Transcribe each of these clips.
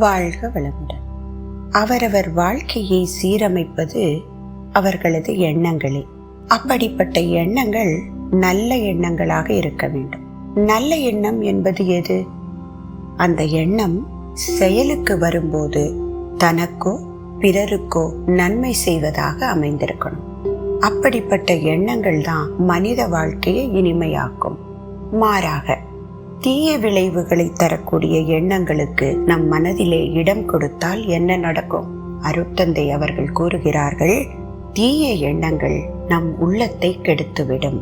வாழ்க வளமுடன். அவரவர் வாழ்க்கையை சீரமைப்பது அவர்களது எண்ணங்களே. அப்படிப்பட்ட எண்ணங்கள் நல்ல எண்ணங்களாக இருக்க வேண்டும். நல்ல எண்ணம் என்பது எது? அந்த எண்ணம் செயலுக்கு வரும்போது தனக்கோ பிறருக்கோ நன்மை செய்வதாக அமைந்திருக்கணும். அப்படிப்பட்ட எண்ணங்கள் தான் மனித வாழ்க்கையை இனிமையாக்கும். மாறாக தீய விளைவுகளை தரக்கூடிய எண்ணங்களுக்கு நம் மனதிலே இடம் கொடுத்தால் என்ன நடக்கும்? அருட்தந்தை அவர்கள் கூறுகிறார்கள், தீய எண்ணங்கள் நம் உள்ளத்தை கெடுத்துவிடும்.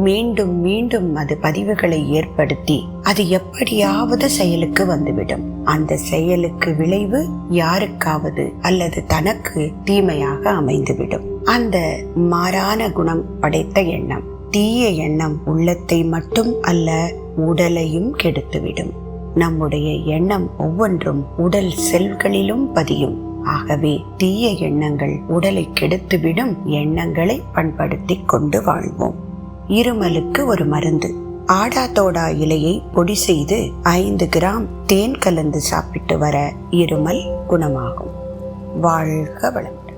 மீண்டும் மீண்டும் அது பதிவுகளை ஏற்படுத்தி அது எப்படியாவது செயலுக்கு வந்துவிடும். அந்த செயலுக்கு விளைவு யாருக்காவது அல்லது தனக்கு தீமையாக அமைந்துவிடும். அந்த மாறான குணம் படைத்த எண்ணம், தீய எண்ணம் உள்ளத்தை மட்டும் அல்ல, உடலையும் கெடுத்துவிடும். நம்முடைய எண்ணம் ஒவ்வொன்றும் உடல் செல்களிலும் பதியும். ஆகவே தீய எண்ணங்கள் உடலை கெடுத்துவிடும் எண்ணங்களை பண்படுத்தி கொண்டு வாழ்வோம். இருமலுக்கு ஒரு மருந்து. ஆடாதோடா இலையை பொடி செய்து 5 கிராம் தேன் கலந்து சாப்பிட்டு வர இருமல் குணமாகும். வாழ்க வளமுடன்.